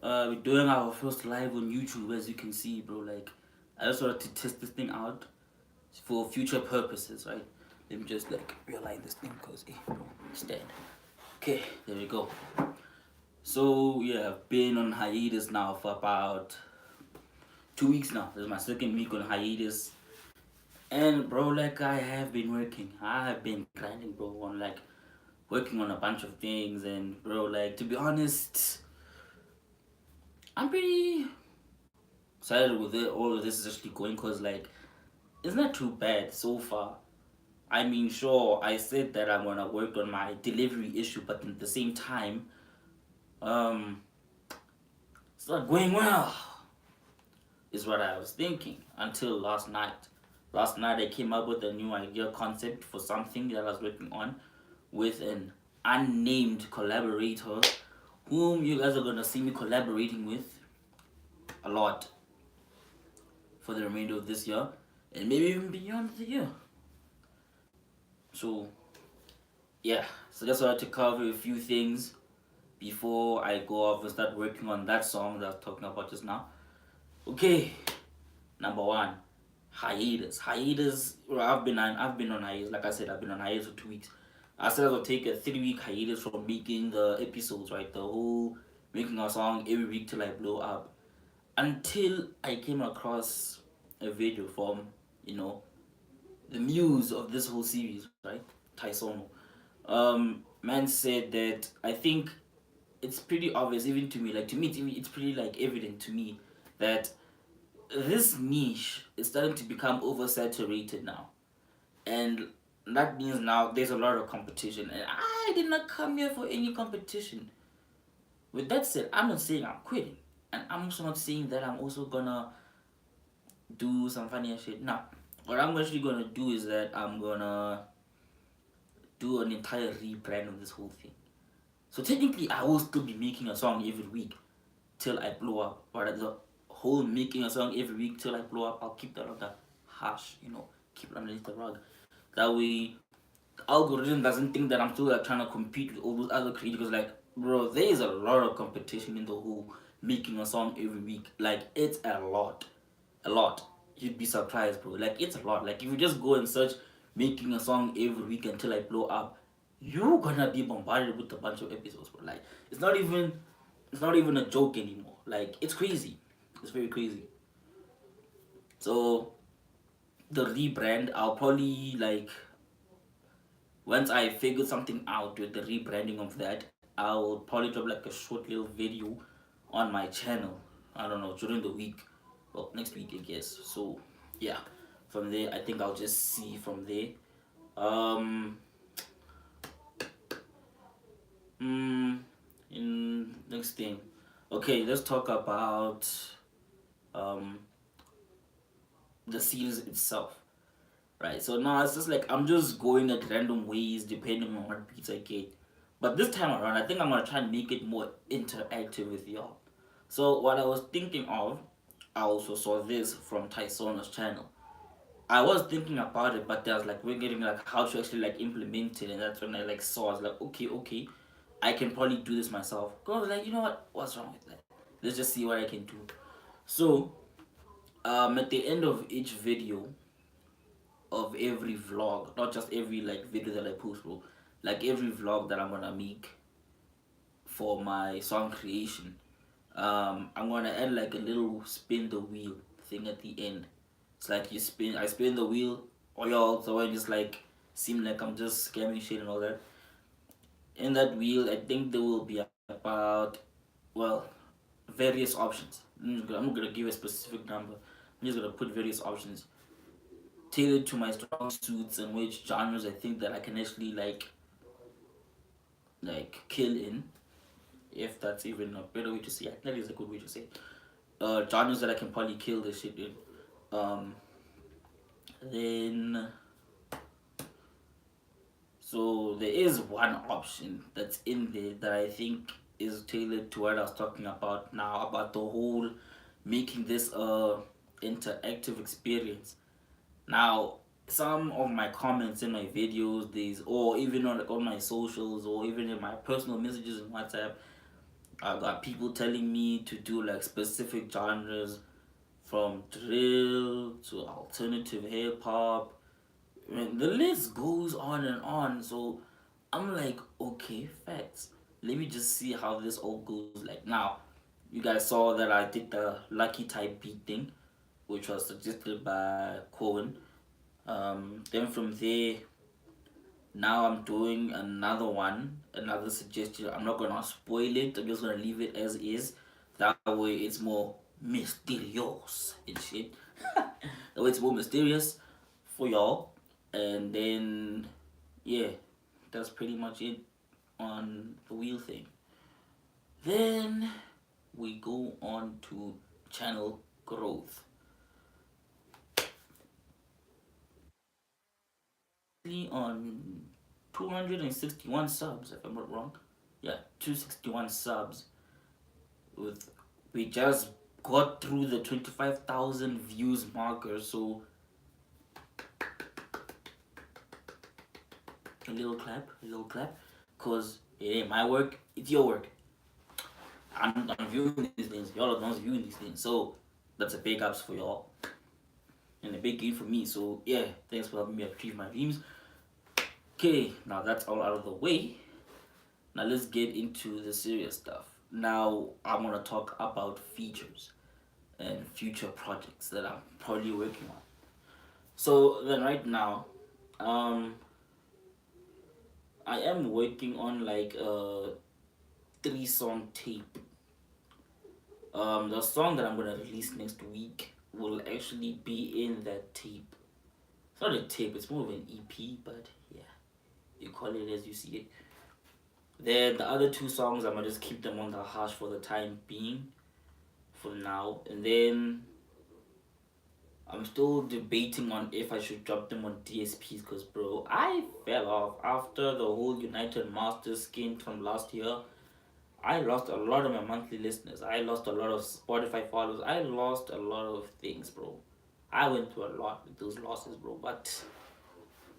we're doing our first live on YouTube, as you can see, bro. Like, I just wanted to test this thing out for future purposes, right? Let me just like realign this thing because, bro, stand. Okay, there we go. So yeah, I've been on hiatus now for about 2 weeks now. This is my second week on hiatus, and bro, like I have been working. I have been grinding, bro, on like working on a bunch of things, and bro, like to be honest, I'm pretty excited with it. All of this is actually going, cause like it's not too bad so far. I mean, sure, I said that I'm gonna work on my delivery issue, but at the same time, um, it's not going well. Is what I was thinking until last night. Last night I came up with a new idea concept for something that I was working on with an unnamed collaborator whom you guys are gonna see me collaborating with a lot for the remainder of this year and maybe even beyond the year. So yeah, so just wanted to cover a few things before I go off and start working on that song that I was talking about just now. Okay, number one, hiatus. Hiatus. Well, I've been on hiatus. Like I said, I've been on hiatus for 2 weeks. I said I would take a 3 week hiatus from making the episodes, right? The whole making a song every week till I blow up. Until I came across a video from, you know, the muse of this whole series, right? Taisono. Man said that I think it's pretty obvious even to me, like to me it's pretty like evident to me that this niche is starting to become oversaturated now, and that means now there's a lot of competition, and I did not come here for any competition. With that said, I'm not saying I'm quitting, and I'm also not saying that I'm also gonna do some funny shit. Now, what I'm actually gonna do is that I'm gonna do an entire rebrand of this whole thing. So technically, I will still be making a song every week till I blow up. But the whole making a song every week till I blow up, I'll keep that on the hush, keep it underneath the rug. That way, the algorithm doesn't think that I'm still like trying to compete with all those other creators. Like, bro, there is a lot of competition in the whole making a song every week. Like, it's a lot. You'd be surprised, bro. Like, it's a lot. Like, if you just go and search making a song every week until I blow up, you're gonna be bombarded with a bunch of episodes, bro. Like, it's not even a joke anymore. Like, it's crazy. It's very crazy. So the rebrand, I'll probably like once I figure something out with the rebranding of that, I'll probably drop like a short little video on my channel. I don't know, during the week. Well, next week I guess. So yeah. From there I think I'll just see from there. Um in next thing. Okay, let's talk about um the series itself. Right, so now it's just like I'm just going at random ways depending on what beats I get. But this time around, I think I'm gonna try and make it more interactive with y'all. So what I was thinking of, I also saw this from Tysona's channel. I was thinking about it, but there's like we're getting like how to actually like implement it, and that's when I like saw. I was like, okay, I can probably do this myself. Cause I was like, you know what? What's wrong with that? Let's just see what I can do. So at the end of each video of every vlog, not just every like video that I post, bro, like every vlog that I'm gonna make for my song creation, I'm gonna add like a little spin the wheel thing at the end. It's like I spin the wheel, or y'all, so I just like seem like I'm just scamming shit and all that. In that wheel, I think there will be about, well, various options. I'm not gonna give a specific number. I'm just gonna put various options tailored to my strong suits and which genres I think that I can actually like kill in, if that's even a better way to say it. That is a good way to say it. Genres that I can probably kill this shit in. Then so there is one option that's in there that I think is tailored to what I was talking about now, about the whole making this a interactive experience. Now, some of my comments in my videos, these, or even on my socials, or even in my personal messages in WhatsApp, I got people telling me to do like specific genres from drill to alternative hip hop. And the list goes on and on. So I'm like, okay, facts. Let me just see how this all goes. Like now, you guys saw that I did the lucky type beat thing, which was suggested by Cohen. Then from there, now I'm doing another one, another suggestion. I'm not gonna spoil it. I'm just gonna leave it as is. That way, it's more mysterious and shit. That way, it's more mysterious for y'all. And then, yeah, that's pretty much it on the wheel thing. Then we go on to channel growth. On 261 subs, if I'm not wrong. Yeah, 261 subs. With we just got through the 25,000 views marker, so a little clap, cause it ain't my work, it's your work. I'm viewing these things, y'all are the ones viewing these things, so that's a big ups for y'all and a big gain for me. So yeah, thanks for helping me achieve my dreams. Okay, now that's all out of the way. Now let's get into the serious stuff. Now I'm gonna talk about features and future projects that I'm probably working on. So then right now, um, I am working on like a 3 song tape. The song that I'm gonna release next week will actually be in that tape. It's not a tape; it's more of an EP, but yeah, you call it as you see it. Then the other 2 songs, I'm gonna just keep them on the hush for the time being, for now, and then I'm still debating on if I should drop them on DSPs because, bro, I fell off after the whole United Masters skin from last year. I lost a lot of my monthly listeners. I lost a lot of Spotify followers. I lost a lot of things, bro. I went through a lot with those losses, bro. But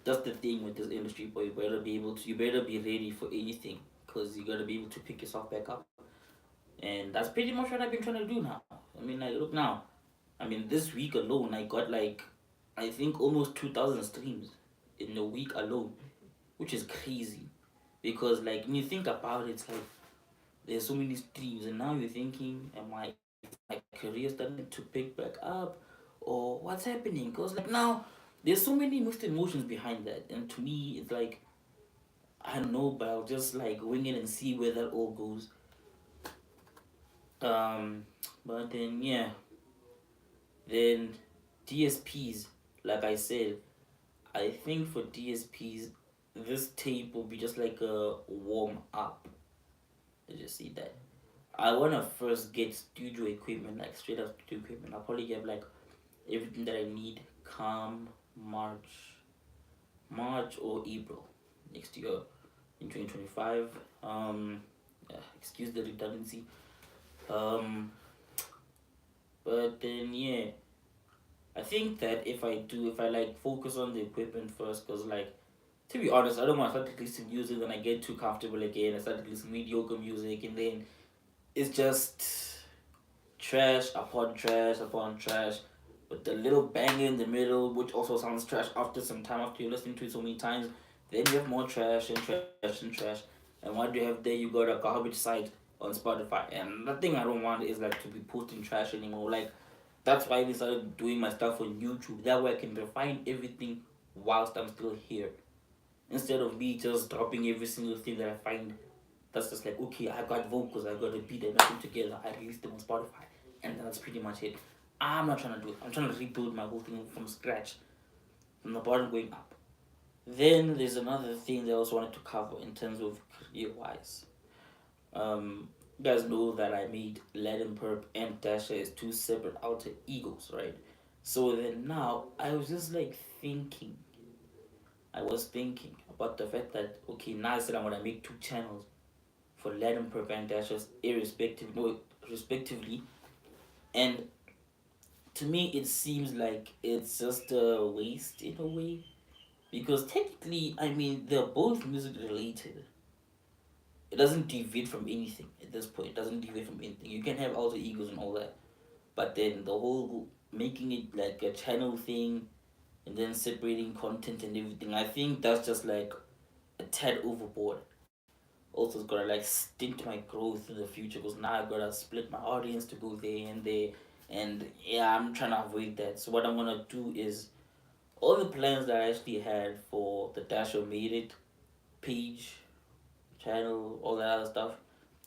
that's the thing with this industry, boy. You better be ready for anything because you gotta be able to pick yourself back up. And that's pretty much what I've been trying to do now. I mean, like, look now. I mean, this week alone, I got like, I think almost 2,000 streams in a week alone, which is crazy. Because, like, when you think about it, it's like, there's so many streams, and now you're thinking, is my career starting to pick back up? Or what's happening? Because, like, now, there's so many mixed emotions behind that. And to me, it's like, I don't know, but I'll just, like, wing it and see where that all goes. Um, but then, yeah. Then DSPs, like I said, I think for DSPs, this tape will be just like a warm up. Let's just see that. I wanna first get studio equipment, like straight up studio equipment. I'll probably get like everything that I need come March or April next year in 2025. Excuse the redundancy. Um, but then yeah, I think that if I like focus on the equipment first, cause like to be honest, I don't want to start to listen to music and I get too comfortable again. I start to listen to mediocre music and then it's just trash upon trash, with the little bang in the middle, which also sounds trash after some time after you listening to it so many times. Then you have more trash and trash and trash, and what do you have there? You got a garbage site on Spotify, and the thing I don't want is like to be posting trash anymore. Like that's why I started doing my stuff on YouTube. That way I can refine everything whilst I'm still here. Instead of me just dropping every single thing that I find that's just like, okay, I got vocals, I got a beat, I got them together, I released them on Spotify, and that's pretty much it. I'm not trying to do it. I'm trying to rebuild my whole thing from scratch, from the bottom going up. Then there's another thing that I also wanted to cover in terms of career wise. You guys know that I made Ladin Purpp and Dasha as 2 separate alter egos, right? So then now I was just like I was thinking about the fact that okay, now I said I'm gonna make 2 channels for Ladin Purpp and Dashes respectively, and to me it seems like it's just a waste in a way because technically I mean they're both music related, it doesn't deviate from anything at this point. It doesn't deviate from anything. You can have alter egos and all that, but then the whole making it like a channel thing and then separating content and everything, I think that's just like a tad overboard. Also, it's gonna like stint my growth in the future because now I gotta split my audience to go there and there, and yeah, I'm trying to avoid that. So what I'm gonna do is all the plans that I actually had for the Dasher Made It page, channel, all that other stuff.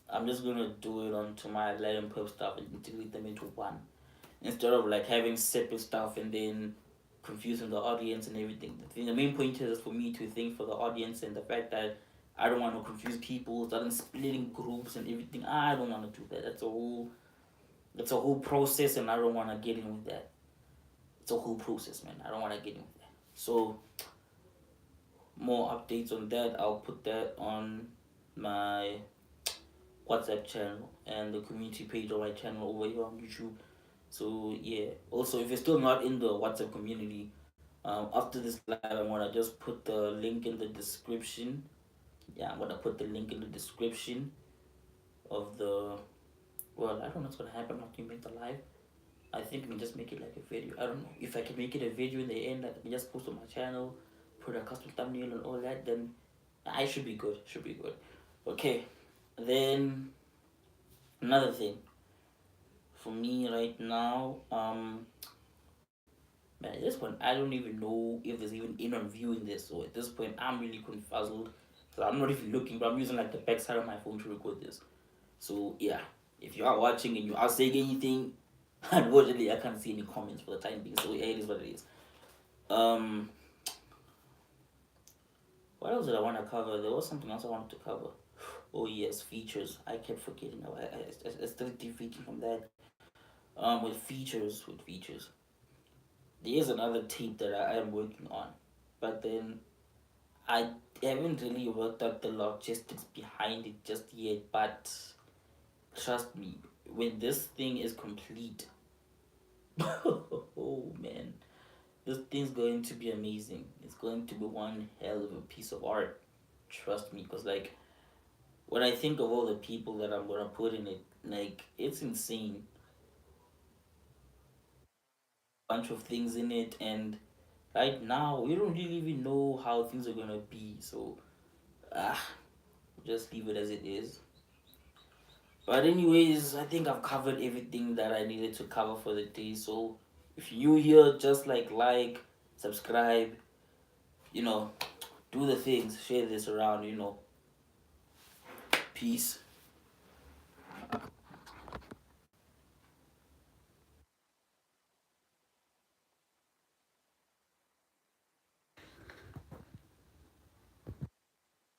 I'm just gonna do it onto my Ladin Purpp stuff and integrate them into one, instead of like having separate stuff and then confusing the audience and everything. The main point is for me to think for the audience and the fact that I don't want to confuse people, starting splitting groups and everything. I don't want to do that. That's a whole process, and I don't want to get in with that. It's a whole process, man. I don't want to get in with that. So more updates on that. I'll put that on my WhatsApp channel and the community page of my channel over here on YouTube. So yeah. Also, if you're still not in the WhatsApp community, after this live, I'm gonna just put the link in the description. Yeah, I'm gonna put the link in the description of the. Well, I don't know what's gonna happen after you make the live. I think we can just make it like a video. I don't know if I can make it a video in the end. I can just post on my channel, put a custom thumbnail and all that. Then I should be good. Should be good. Okay. Then another thing for me right now, man, at this point I don't even know if there's even anyone viewing this. So at this point I'm really confuzzled. So I'm not even looking, but I'm using like the back side of my phone to record this. So yeah, if you are watching and you are saying anything, unfortunately I can't see any comments for the time being. So yeah, it is what it is. Um, what else did I want to cover? There was something else I wanted to cover. Oh yes, features. I kept forgetting. I started defeating from that. With features, there's another tape that I am working on, but then I haven't really worked out the logistics behind it just yet. But trust me, when this thing is complete, oh man, this thing's going to be amazing. It's going to be one hell of a piece of art. Trust me, because like when I think of all the people that I'm gonna put in it, like it's insane. Bunch of things in it, and right now we don't really even know how things are gonna be. So ah, just leave it as it is. But anyways, I think I've covered everything that I needed to cover for the day. So if you here, just like, subscribe, you know, do the things, share this around, peace.